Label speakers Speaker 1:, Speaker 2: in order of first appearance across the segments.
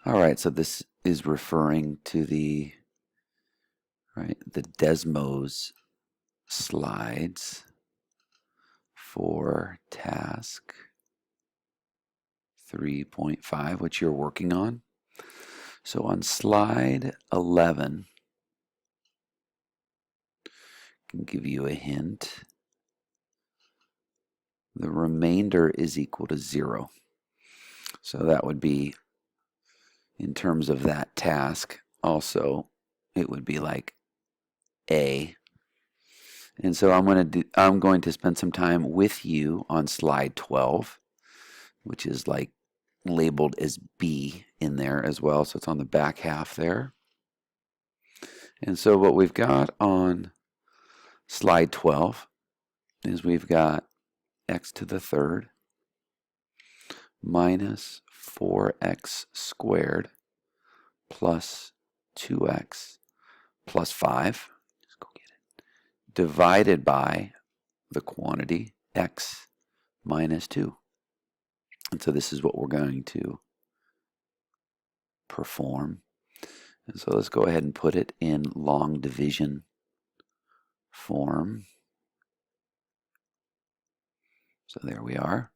Speaker 1: All right, so this is referring to the Desmos slides for task 3.5, which you're working on. So on slide 11, I can give you a hint. The remainder is equal to 0. So that would be, in terms of that task, also, it would be like A. And so I'm going to spend some time with you on slide 12, which is like labeled as B in there as well. So it's on the back half there. And so what we've got on slide 12 is we've got x to the third minus 4x squared plus 2x plus 5. Just go get it. Divided by the quantity x minus 2. And so this is what we're going to perform. And so let's go ahead and put it in long division form. So there we are.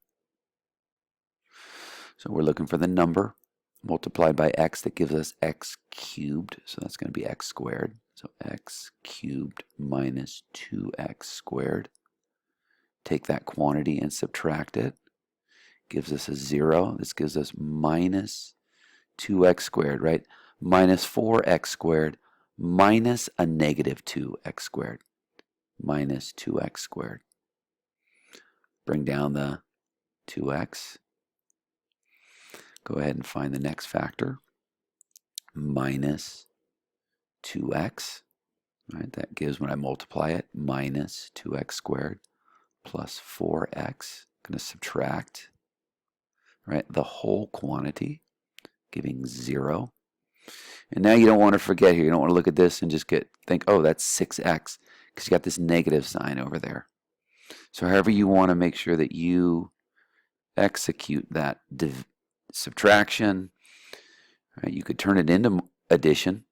Speaker 1: So we're looking for the number multiplied by x that gives us x cubed. So that's going to be x squared. So x cubed minus 2x squared. Take that quantity and subtract it. Gives us a 0. This gives us minus 2x squared, right? Minus 4x squared minus a negative 2x squared. Minus 2x squared. Bring down the 2x. Go ahead and find the next factor. Minus 2x. Right? That gives, when I multiply it, minus 2x squared plus 4x. I'm going to subtract, right, the whole quantity, giving 0. And now you don't want to forget here. You don't want to look at this and just think, oh, that's 6x, because you got this negative sign over there. So however you want to make sure that you execute that subtraction, right? You could turn it into addition,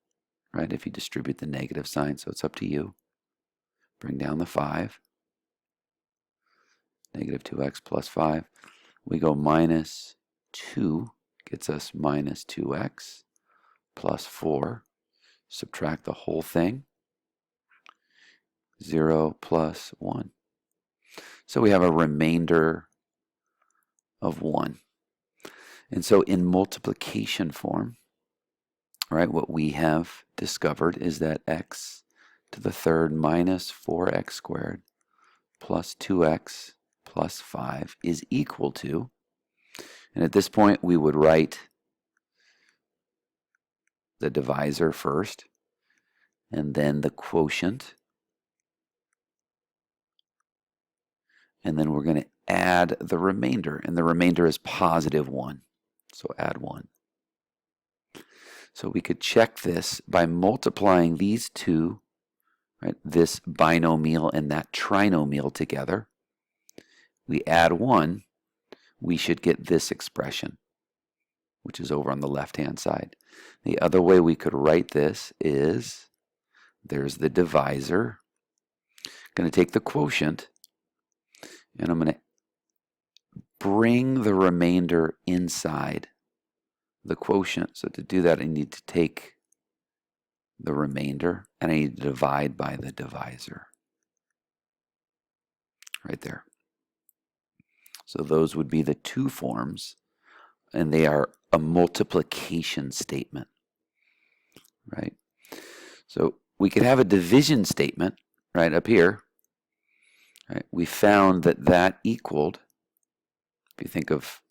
Speaker 1: right, if you distribute the negative sign. So it's up to you. Bring down the 5. Negative 2x plus 5. We go minus 2 gets us minus 2x plus 4. Subtract the whole thing. 0 plus 1. So we have a remainder of 1. And so in multiplication form, right, what we have discovered is that x to the third minus 4x squared plus 2x plus 5 is equal to, and at this point we would write the divisor first and then the quotient, and then we're going to add the remainder, and the remainder is positive 1. So add 1. So we could check this by multiplying these two, right, this binomial and that trinomial together. We add 1, we should get this expression, which is over on the left-hand side. The other way we could write this is, there's the divisor. I'm going to take the quotient, and I'm going to bring the remainder inside the quotient. So to do that, I need to take the remainder and I need to divide by the divisor. Right there. So those would be the two forms, and they are a multiplication statement. Right? So we could have a division statement right up here. Right? We found that that equaled, if you think of,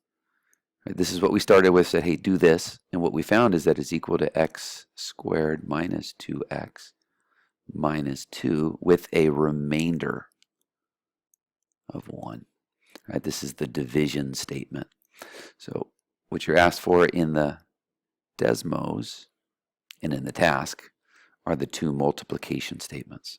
Speaker 1: right, this is what we started with, said, hey, do this. And what we found is that it's equal to x squared minus 2x minus 2 with a remainder of 1. Right? This is the division statement. So what you're asked for in the Desmos and in the task are the two multiplication statements.